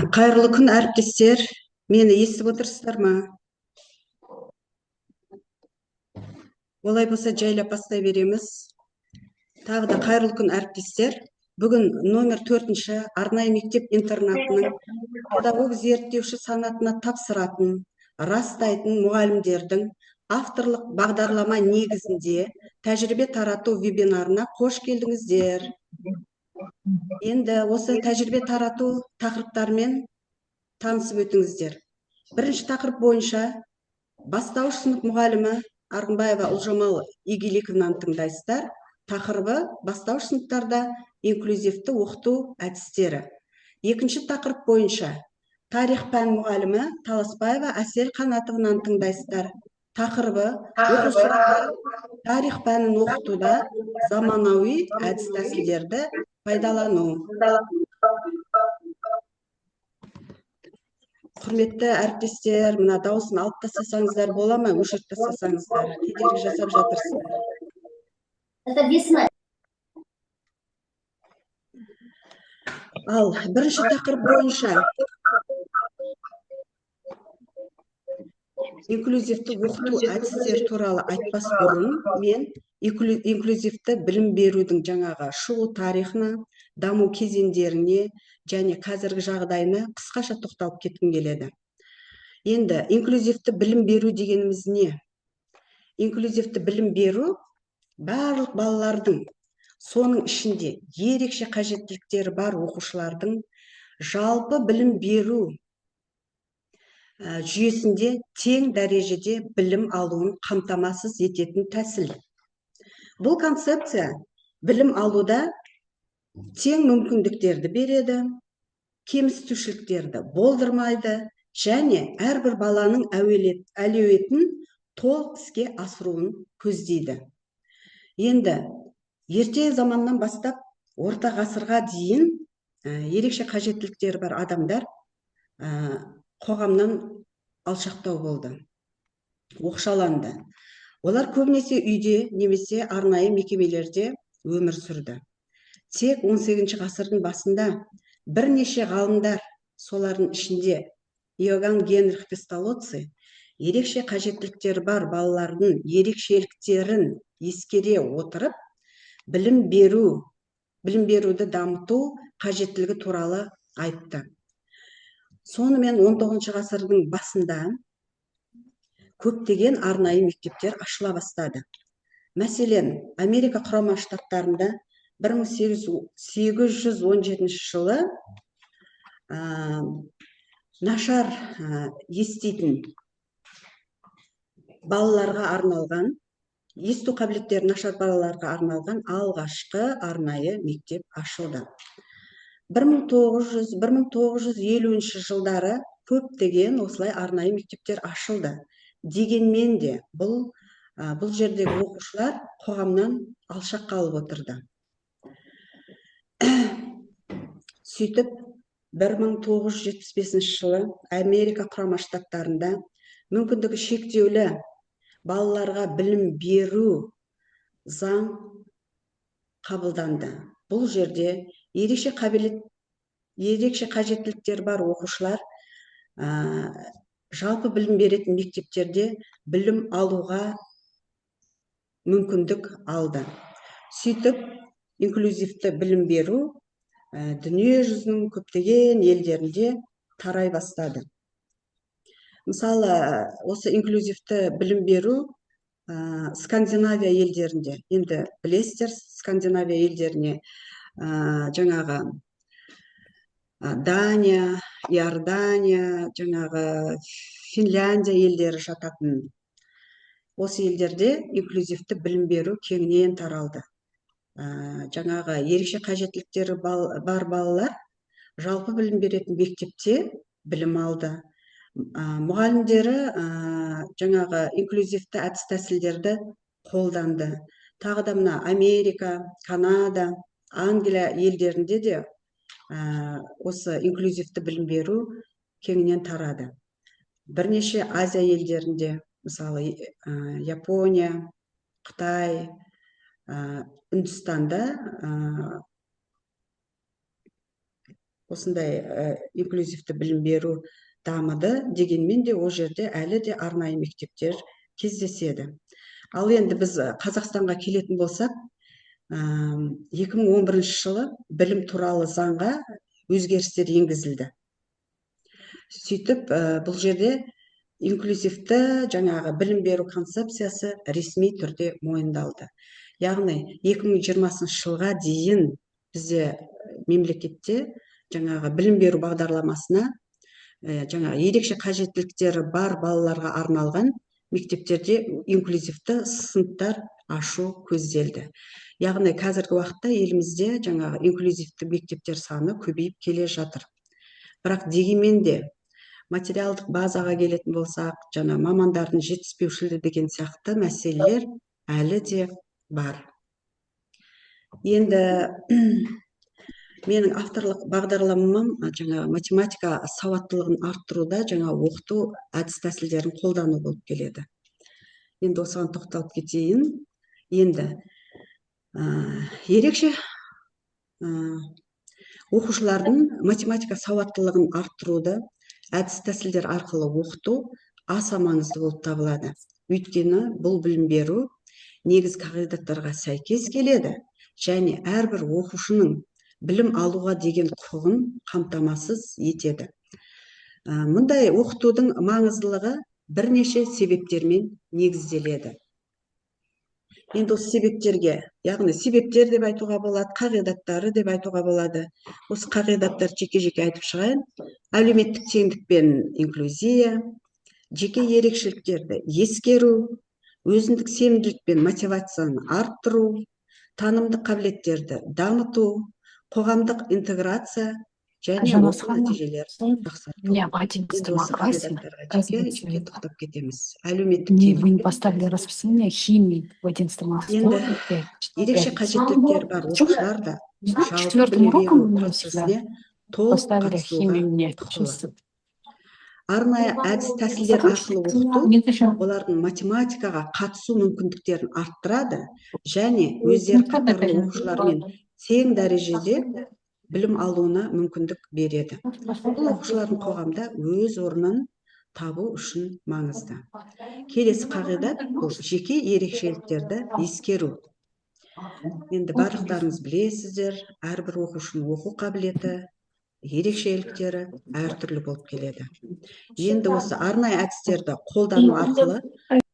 Қайырлы күн, әріптестер. Мені естіп отырсыздар ма? Олай болса, жайлап бастай береміз. Тағы да қайырлы күн, әріптестер. Бүгін номер 4-ші арнайы мектеп-интернатының педагог зерттеуші санатына тапсыратын, растайтын мұғалімдердің авторлық бағдарлама негізінде тәжірибе тарату вебинарына қош келдіңіздер. Енді осы тәжірибе тарату тақырыптармен танысып өтіңіздер. Бірінші тақырып бойынша бастауыш сынып мұғалімі Арғынбаева Ұлжамал Игілековнан тыңдайсыздар. Тақырыбы бастауыш сыныптарда инклюзивті оқыту әдістері. Екінші тақырып бойынша тарих пән мұғалімі Таласбаева Әсел Қанатовнан тыңдайсыздар. Тақырыбы оқушыларға тарих пәнін оқытуда заманауи әдіс-тәсілдерді пайдалану. Құрметті әріптестер, мына дауысын алып тастасаңыздар бола ма? Өшіріп тастасаңыздар. Кедергі жасап жатырсыздар. Ал бірінші тақырып бойынша инклюзивті оқыту әдістері туралы айтпас бұрын мен инклюзивті білім берудің жаңағы шығу тарихына, даму кезеңдеріне және қазіргі жағдайына қысқаша тоқталып кеткім келеді. Енді инклюзивті білім беру дегеніміз не? Инклюзивті білім беру барлық балалардың, соның ішінде ерекше қажеттіліктері бар оқушылардың жалпы білім беру жүйесінде тең дәрежеде білім алуын қамтамасыз ететін тәсіл. Бұл концепция білім алуда тең мүмкіндіктерді береді, кемсітушіліктерді болдырмайды және әрбір баланың әлеуетін толық іске асыруын көздейді. Енді ерте заманнан бастап орта ғасырға дейін ерекше қажеттіліктері бар адамдар қоғамнан алшақтау болды, оқшаланды. Олар көбінесе үйде немесе арнайы мекемелерде өмір сүрді. Тек 18 ғасырдың басында бірнеше ғалымдар, солардың ішінде Иоганн Генрих Песталоцци, ерекше қажеттіліктері бар балалардың ерекшеліктерін ескере отырып, білім беруді дамыту қажеттілігі туралы айтты. Сонымен 19 ғасырдың басында көптеген арнайы мектептер ашыла бастады. Мәселен, Америка Құрама Штаттарында 1817 жылы нашар еститін балаларға арналған, есту қабілеттері нашар балаларға арналған алғашқы арнайы мектеп ашылды. 1950 жылдары көптеген осылай арнайы мектептер ашылды. Дегенмен де бұл жердегі оқушылар қоғамнан алшақ қалып отырды. Сөйтіп 1975 жылы Америка Құрама Штаттарында мүмкіндігі шектеулі балаларға білім беру заң қабылданды. Бұл жерде ерекше қажеттіліктер бар оқушылар жалпы білім беретін мектептерде білім алуға мүмкіндік алды. Сөйтіп, инклюзивті білім беру дүние жүзінің көптеген елдерінде тарай бастады. Мысалы, осы инклюзивті білім беру Скандинавия елдерінде, енді білесіздер, Скандинавия елдеріне жаңағы Дания, Иордания, жаңағы Финляндия елдері жататын. Осы елдерде инклюзивті білім беру кеңінен таралды. Жаңағы ерекше қажеттіліктері бар балалар жалпы білім беретін мектепте білім алды. мұғалімдері жаңағы инклюзивті әдіс тәсілдерді қолданды. Тағы да мына Америка, Канада, Англия елдерінде де осы инклюзивті білім беру кеңінен тарады. Бірнеше Азия елдерінде, мысалы Япония, Қытай, Үндістанда осындай инклюзивті білім беру дамыды, дегенмен де ол жерде әлі де арнайы мектептер кездеседі. Ал енді біз Қазақстанға келетін болсақ, 2011 жылы білім туралы заңға өзгерістер енгізілді. Сөйтіп, бұл жерде инклюзивті жаңағы білім беру концепциясы ресми түрде мойындалды. Яғни 2020 жылға дейін бізде мемлекетте жаңағы білім беру бағдарламасына жаңағы ерекше қажеттіліктері бар балаларға арналған мектептерде инклюзивті сыныптар ашу көзделді. Яғни қазіргі уақытта елімізде жаңағы инклюзивті мектептер саны көбейіп келе жатыр. Бірақ дегенмен де материалдық базаға келетін болсақ, жаңа мамандардың жетіспеушілігі деген сияқты мәселелер әлі де бар. Енді менің авторлық бағдарламам жаңа математика сауаттылығын арттыруда жаңа оқыту әдіс тәсілдерін қолдану болып келеді. Енді осыған тоқталып кетейін. Енді ерекше оқушылардың математика сауаттылығын арттыруды әдіс тәсілдер арқылы оқыту аса маңызды болып табылады. Өйткені бұл білім беру негізгі қағидаттарға сәйкес келеді және әрбір оқушының білім алуға деген құқығын қамтамасыз етеді. Мұндай оқытудың маңыздылығы бірнеше себептермен негізделеді. Енді осы себептерге, яғни себептер деп айтуға болады, қағидаттары деп айтуға болады. Осы қағидаттар жеке-жеке айтып шығайын. Әлеуметтік теңдік пен инклюзия, жеке ерекшеліктерді ескеру, өзіндік сенімділік пен мотивацияны арттыру, танымдық қабілеттерді дамыту, қоғамдық интеграция және оқу нәтижелерін жақсарту. Енді осы қағидаттарға жеке тоқтап кетеміз. Әлеуметтік теңдік. Енді ерекше қажеттіліктері бар оқушылар да жалпы білім беру процесіне толық қатысуға құқылы. Арнайы әдіс тәсілдер арқылы оқыту олардың математикаға қатысу мүмкіндіктерін арттырады және өздері қатарлы оқушылармен тең дәрежеде білім алуына мүмкіндік береді. Бұл оқушылардың қоғамда өз орнын табу үшін маңызды. Келесі қағидат бұл жеке ерекшеліктерді ескеру. Енді барлықтарыңыз білесіздер, әрбір оқушының оқу қабілеті, ерекшеліктері әртүрлі болып келеді. Енді осы арнайы әдістерді қолдану арқылы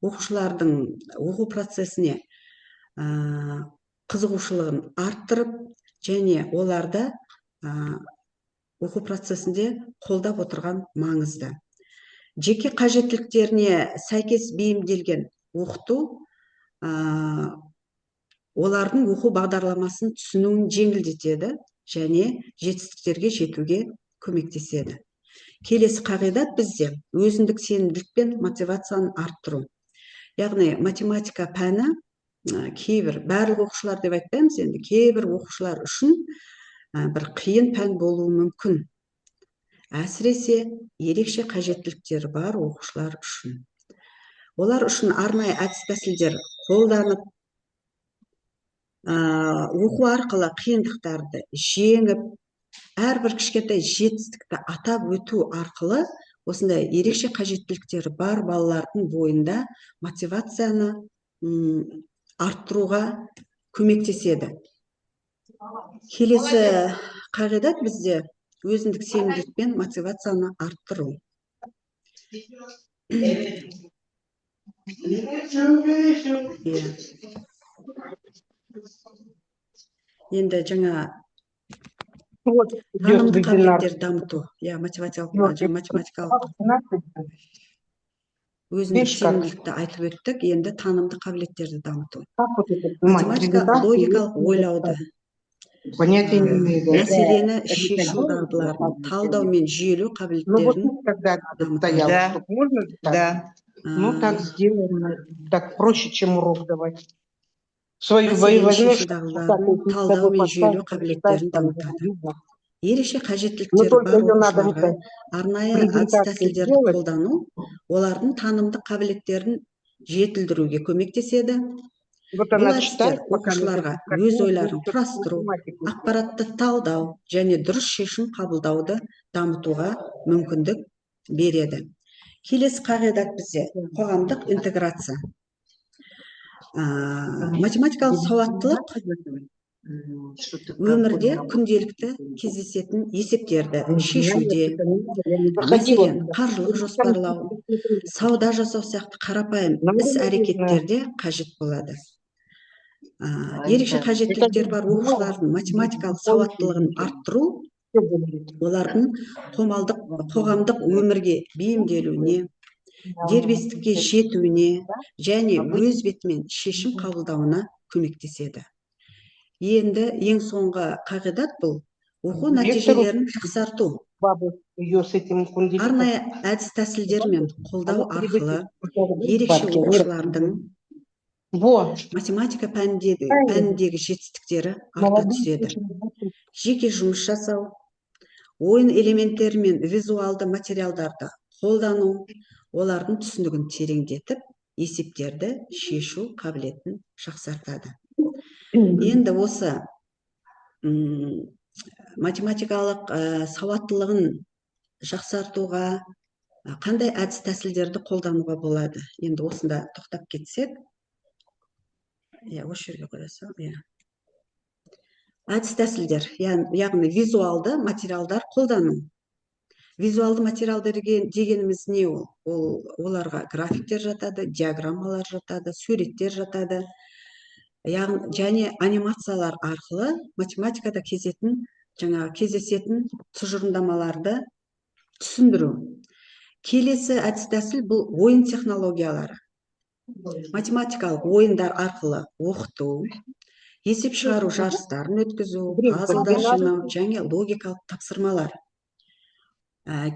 оқушылардың оқу процесіне қызығушылығын арттырып және оларды оқу процесінде қолдап отырған маңызды. Жеке қажеттіліктеріне сәйкес бейімделген оқыту олардың оқу бағдарламасын түсінуін жеңілдетеді және жетістіктерге жетуге көмектеседі. Келесі қағидат бізде өзіндік сенімділік пен мотивацияны арттыру. Яғни математика пәні кейбір, барлық оқушылар деп айтпаймыз, енді кейбір оқушылар үшін бір қиын пән болуы мүмкін. Әсіресе ерекше қажеттіліктері бар оқушылар үшін. Олар үшін арнайы әдіс тәсілдер қолданып, оқу арқылы қиындықтарды жеңіп, әрбір кішкентай жетістікті атап өту арқылы осындай ерекше қажеттіліктері бар балалардың бойында мотивацияны арттыруға көмектеседі. Келесі қағидат бізде өзіндік сенімділік пен мотивацияны арттыру. Енді жаңа танымдық қабілеттерді дамыту, математикалық өзіндік сенімділікті айтып өттік, енді танымдық қабілеттерді дамыту. Математика логикалық ойлауды Понятия не имею. мәселені шешу дағдыларын, талдау мен жүйелеу Ну вот қабілеттерін тут тогда дамытады. стоял, Да. что можно так? Да. Ну так сделаем, так проще, чем урок давать. Свою мәселені возьмешь, шешу дағдыларын, талдау мен жүйелеу қабілеттерін дамытады. Ерекше Но қажеттіліктері только бар ее надо оқушыларға это арнайы презентацию әдіс-тәсілдерді сделать. қолдану олардың танымдық қабілеттерін жетілдіруге көмектеседі. Вот Бұл она әдістер читает, пока оқушыларға өз ойларын құрастыру, ақпаратты талдау және дұрыс шешім қабылдауды дамытуға мүмкіндік береді. Келесі қағидат бізде қоғамдық интеграция. Математикалық сауаттылық өмірде күнделікті кездесетін есептерді шешуде, мәселен, қаржылық жоспарлау, сауда жасау сияқты қарапайым іс-әрекеттерде қажет болады. Ерекше қажеттіліктері бар оқушылардың математикалық сауаттылығын арттыру олардың қоғамдық өмірге бейімделуіне, дербестікке жетуіне және өз бетімен шешім қабылдауына көмектеседі. Енді ең соңғы қағидат бұл оқу нәтижелерін жақсарту. Арнайы әдіс-тәсілдер мен қолдау арқылы ерекше оқушылардың математика пәніндегі жетістіктері арта түседі. Жеке жұмыс жасау, ойын элементтері мен визуалды материалдарды қолдану, олардың түсінігін тереңдетіп, есептерді шешу қабілетін жақсартады. Енді осы математикалық сауаттылығын жақсартуға қандай әдіс-тәсілдерді қолдануға болады? Енді осында тоқтап кетсек, осы жерге қоясың, әдіс-тәсілдер, яғни визуалды материалдар қолдану. Визуалды материалдар дегеніміз не ол? Оларға графиктер жатады, диаграммалар жатады, суреттер жатады. Және анимациялар арқылы математикада кездесетін тұжырымдамаларды түсіндіру. Келесі әдіс-тәсіл бұл ойын технологиялары. Математикалық ойындар арқылы оқыту, есеп шығару жарыстарын өткізу, пазлдар жинау және логикалық тапсырмалар.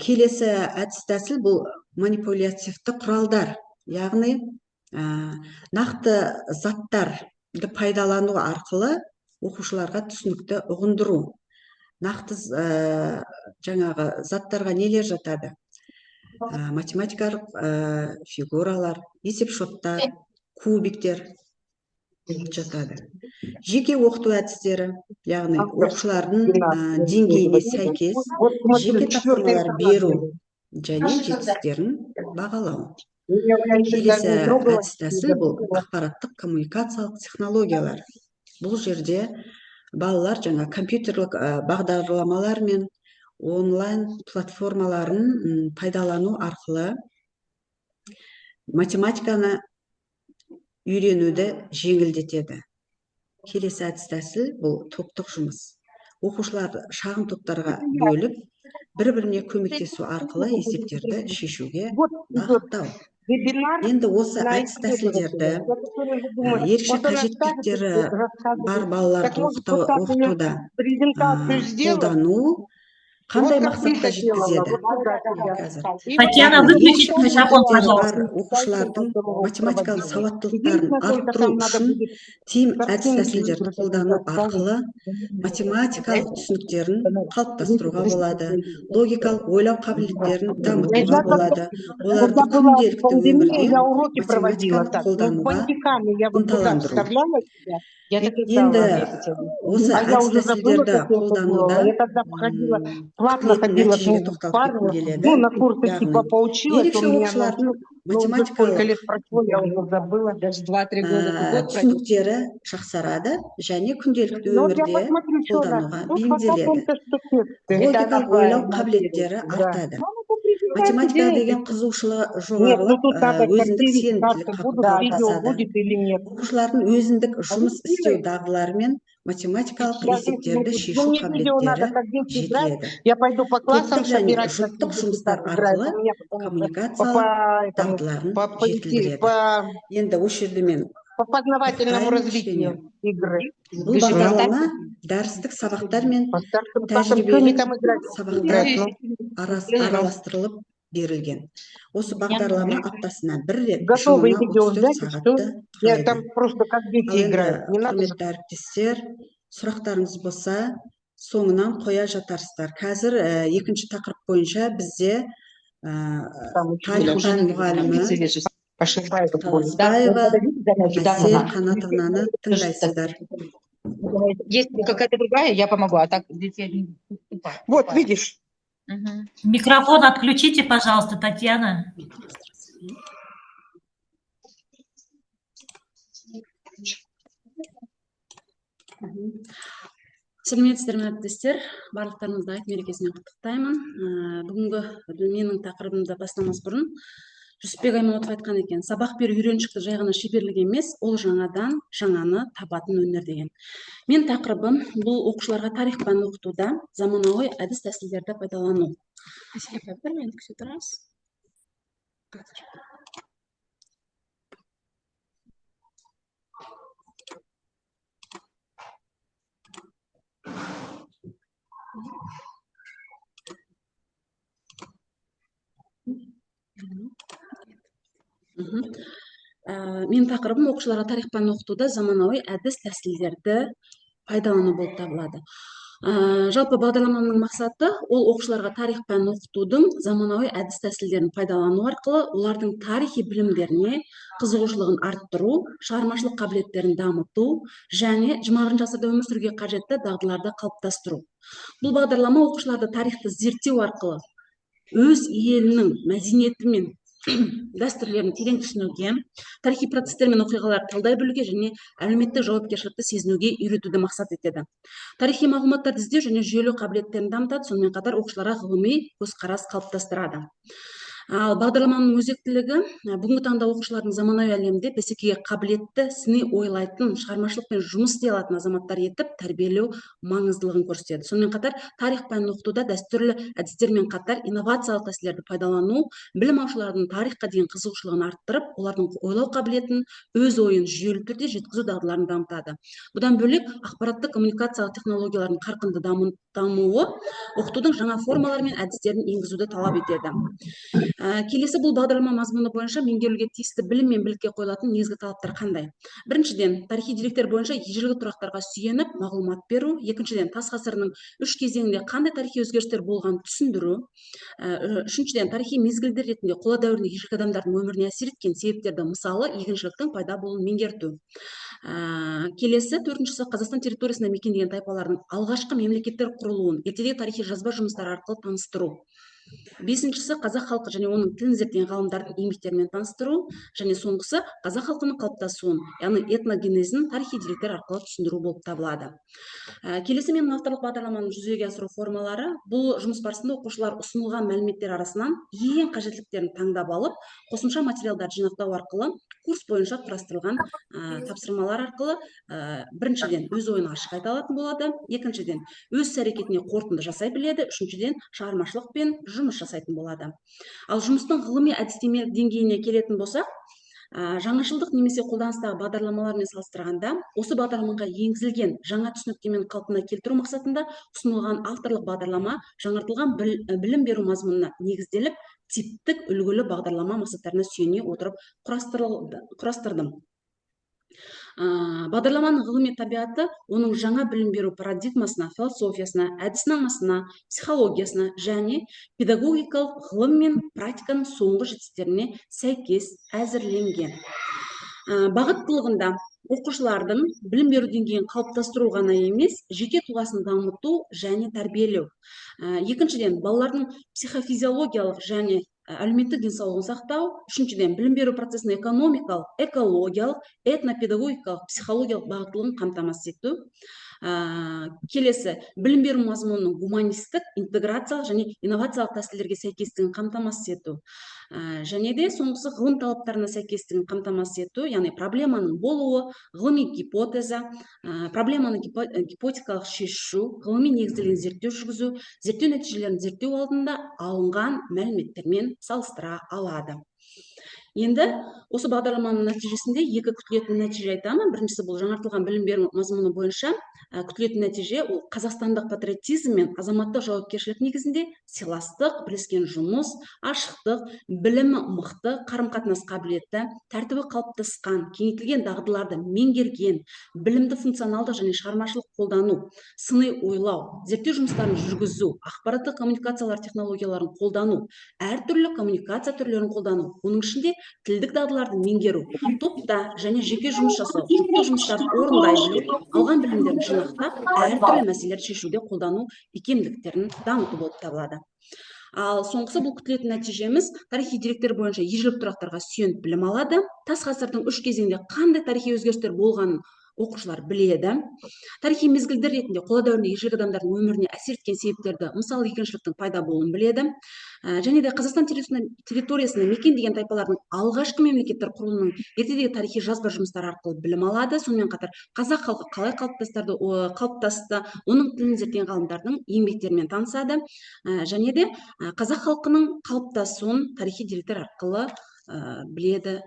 Келесі әдіс-тәсіл бұл манипулятивті құралдар, яғни нақты заттар пайдалану арқылы оқушыларға түсінікті ұғындыру. Нақты жаңағы заттарға нелер жатады? Математикалық фигуралар, есепшоттар, кубиктер жатады. Жеке оқыту әдістері, яғни оқушылардың деңгейіне сәйкес жеке тапсырмалар беру және жетістіктерін бағалау. Келесі әдіс-тәсіл бұл ақпараттық коммуникациялық технологиялар. Бұл жерде балалар жаңа компьютерлік бағдарламалар мен онлайн платформаларын пайдалану арқылы математиканы үйренуді жеңілдетеді. Келесі әдіс-тәсіл бұл топтық жұмыс. Оқушыларды шағын топтарға бөліп, бір-біріне көмектесу арқылы есептерді шешуге бағыттау. Енді осы әдіс-тәсілдерді ерекше қажеттіліктері бар балаларды оқытуда қолдану қандай мақсатқа жеткізеді? Татьяна, выключите микрофон, бар оқушылардың математикалық сауаттылықтарын арттыру үшін тиім әдіс-тәсілдерді қолдану арқылы математикалық түсініктерін қалыптастыруға болады, логикалық ойлау қабілеттерін дамытуға болады, оларды күнделікті өмірде математиканы қолдануға ынталандыру. Енді осы әдіс-тәсілдерді қолдануда нәтижеге тоқталып кеткім келеді. Ерекше оқушылардың математикалық түсініктері жақсарады және күнделікті өмірде қолдануға бейімделеді. Логикалық ойлау қабілеттері артады. Математика деген қызығушылығы жоғарылап, өзіндік сенімділік қалыптасады. Оқушылардың өзіндік жұмыс істеу дағдылары мен математикалық есептерді шешу қабілеттері жетіледі. Топтық және жұптық жұмыстар арқылы коммуникациялық дағдыларын жетілдіреді. Енді осы жерде мен По познавательному Тайм развитию игры. Бұл Движение. бағдарлама дәрістік сабақтар мен По старшим классам тәжірибелік там играть? сабақтар Играть, араластырылып берілген. Осы бағдарлама аптасына бір рет Готовые жұмына видео 34 взять, и сағатты всё. Я құрайды. там просто как Ал дети енді играют. Не надо же. құрметті әріптестер, сұрақтарыңыз болса, соңынан қоя жатарсыздар. Қазір екінші тақырып бойынша бізде Там еще тарихтан мұғалімі ошибается. Таласбаева Әсел Қанатовнаны тыңдайсыздар. Если какая-то другая, я помогу, а так здесь я не выступаю. Вот, видишь. Микрофон отключите, пожалуйста, Татьяна. Сәлеметсіздер ме әріптестер, барлықтарыңызды айт мерекесімен құттықтаймын. Бүгінгі менің тақырыбымды бастамас бұрын Жүсіпбек Аймауытов айтқан екен, сабақ беру үйреншікті жай ғана шеберлік емес, ол жаңадан жаңаны табатын өнер деген. Мен тақырыбым бұл оқушыларға тарих пәнін оқытуда заманауи әдіс тәсілдерді пайдалану. Мен тақырыбым оқушыларға тарих пәнін оқытуда заманауи әдіс тәсілдерді пайдалану болып табылады. Жалпы бағдарламамның мақсаты ол оқушыларға тарих пәнін оқытудың заманауи әдіс тәсілдерін пайдалану арқылы олардың тарихи білімдеріне қызығушылығын арттыру, шығармашылық қабілеттерін дамыту және 20 ғасырда өмір сүруге қажетті дағдыларды қалыптастыру. Бұл бағдарлама оқушыларды тарихты зерттеу арқылы өз елінің мәдениеті мен дәстүрлерін терең түсінуге, тарихи процестер мен оқиғаларды талдай білуге және әлеуметтік жауапкершілікті сезінуге үйретуді мақсат етеді. Тарихи мағлұматтарды іздеу және жүйелеу қабілеттерін дамытады, сонымен қатар оқушыларға ғылыми көзқарас қалыптастырады. Ал бағдарламаның өзектілігі бүгінгі таңда оқушылардың заманауи әлемде бәсекеге қабілетті, сыни ойлайтын, шығармашылықпен жұмыс істей алатын азаматтар етіп тәрбиелеу маңыздылығын көрсетеді. Сонымен қатар тарих пәнін оқытуда дәстүрлі әдістермен қатар инновациялық тәсілдерді пайдалану білім алушылардың тарихқа деген қызығушылығын арттырып, олардың ойлау қабілетін, өз ойын жүйелі түрде жеткізу дағдыларын дамытады. Бұдан бөлек ақпараттық коммуникациялық технологиялардың қарқынды дамуы оқытудың жаңа формалары мен әдістерін енгізуді талап етеді. Келесі бұл бағдарлама мазмұны бойынша меңгерілуге тиісті білім мен білікке қойылатын негізгі талаптар қандай? Біріншіден, тарихи деректер бойынша ежелгі тұрақтарға сүйеніп мағлұмат беру. Екіншіден, тас ғасырының 3 кезеңінде қандай тарихи өзгерістер болғанын түсіндіру. Үшіншіден, тарихи мезгілдер ретінде қола дәуірінде ежелгі адамдардың өміріне әсер еткен себептерді, мысалы егіншіліктің пайда болуын меңгерту. Келесі, төртіншісі, Қазақстан территориясында мекендеген тайпалардың алғашқы мемлекеттер құрылуын ертедегі тарихи жазба жұмыстары арқылы таныстыру. Бесіншісі, қазақ халқы және оның тілін зерттеген ғалымдардың еңбектерімен таныстыру. Және соңғысы, қазақ халқының қалыптасуын, яғни этногенезін тарихи деректер арқылы түсіндіру болып табылады. Келесі менің авторлық бағдарламаның жүзеге асыру формалары. Бұл жұмыс барысында оқушылар ұсынылған мәліметтер арасынан ең қажеттіліктерін таңдап алып, қосымша материалдарды жинақтау арқылы курс бойынша құрастырылған тапсырмалар арқылы біріншіден өз ойын ашық айта алатын болады, екіншіден өз әрекетіне қорытынды жасай біледі, үшіншіден шығармашылықпен жұмыс жасайтын болады. Ал жұмыстың ғылыми әдістемелік деңгейіне келетін болсақ, жаңашылдық немесе қолданыстағы бағдарламалармен салыстырғанда осы бағдарламаға енгізілген жаңа түсініктемені қалпына келтіру мақсатында ұсынылған авторлық бағдарлама жаңартылған білім беру мазмұнына негізделіп, типтік үлгілі бағдарлама мақсаттарына сүйене отырып құрастырдым. Бағдарламаның ғылыми табиғаты оның жаңа білім беру парадигмасына, философиясына, әдіснамасына, психологиясына және педагогикалық ғылым мен практиканың соңғы жетістіктеріне сәйкес әзірленген. Бағыттылығында оқушылардың білім беру деңгейін қалыптастыру ғана емес, жеке тұлғасын дамыту және тәрбиелеу. Екіншіден, балалардың психофизиологиялық және әлеуметтік денсаулығын сақтау. Үшіншіден, білім беру процесінің экономикалық, экологиялық, этнопедагогикалық, психологиялық бағыттылығын қамтамасыз ету. Келесі, білім беру мазмұнының гуманистік, интеграциялық және инновациялық тәсілдерге сәйкестігін қамтамасыз ету. Және де соңғысы ғылым талаптарына сәйкестігін қамтамасыз ету, яғни проблеманың болуы, ғылыми гипотеза, проблеманы гипотетикалық шешу, ғылыми негізделген зерттеу жүргізу, зерттеу нәтижелерін зерттеу алдында алынған мәліметтермен салыстыра алады. Енді осы бағдарламаның нәтижесінде екі күтілетін нәтиже айтамын. Біріншісі бұл жаңартылған білім беру мазмұны бойынша күтілетін нәтиже ол қазақстандық патриотизм мен азаматтық жауапкершілік негізінде сыйластық, бірлескен жұмыс, ашықтық, білімі мықты, қарым-қатынас қабілетті, тәртібі қалыптасқан, кеңейтілген дағдыларды меңгерген, білімді функционалдық және шығармашылық қолдану, сыни ойлау, зерттеу жұмыстарын жүргізу, ақпараттық коммуникациялар технологияларын қолдану, әртүрлі коммуникация түрлерін қолдану, оның ішінде тілдік дағдыларды меңгеру, топта және жеке жұмыс жасау, жұптық жұмыстарды орындай білу, алған білімдерін жинақтап, әртүрлі мәселелерді шешуде қолдану икемдіктерін дамыту болып табылады. Ал соңғысы бұл күтілетін нәтижеміз тарихи деректер бойынша ежелгі тұрақтарға сүйеніп білім алады. Тас ғасырдың 3 кезеңде қандай тарихи өзгерістер болғанын оқушылар біледі. Тарихи мезгілдер ретінде қола дәуірінде ежелгі адамдардың өміріне әсер еткен себептерді, мысалы егіншіліктің пайда болуын біледі. Және де Қазақстан территориясында мекендеген тайпалардың алғашқы мемлекеттер құрылымының ертедегі тарихи жазба жұмыстары арқылы білім алады. Сонымен қатар қазақ халқы қалай қалыптасты, оның тілін зерттеген ғалымдардың еңбектерімен танысады. Және де қазақ халқының қалыптасуын тарихи деректер арқылы біледі.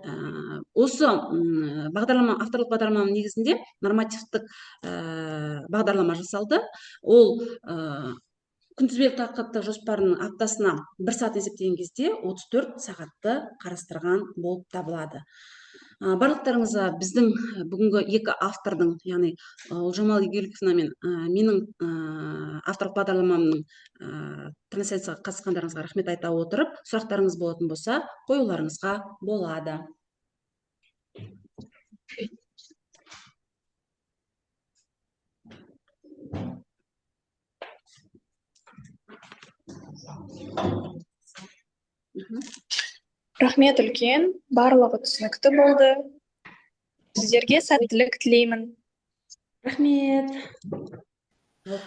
Осы авторлық бағдарламаның негізінде нормативтік бағдарлама жасалды. Ол күнтізбелік тақырыптық жоспарының аптасына 1 сағат есептеген кезде 34 сағатты қарастырған болып табылады. Барлықтарыңызға біздің бүгінгі екі автордың, яғни Олжамал Игіліковна мен менің авторлық бағдарламамның трансляцияға қатысқандарыңызға рахмет айта отырып, сұрақтарыңыз болатын болса, қоюларыңызға болады. Рахмет үлкен, барлығы түсінікті болды. Сіздерге сәттілік тілеймін. Рахмет.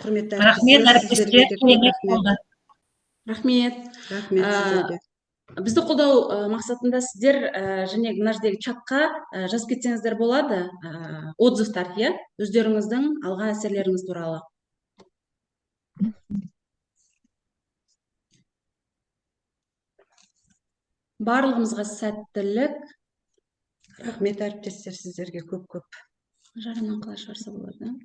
Құрметті Рахмет, әріптестер, сіздерге де көп рахмет. Рахмет. Рахмет сіздерге. Бізді қолдау мақсатында сіздер және мына жердегі чатқа жазып кетсеңіздер болады, отзывтар, өздеріңіздің алған әсерлеріңіз туралы. Барлығымызға сәттілік. Рахмет әріптестер, сіздерге көп. Жарынан қалай шығарса болады.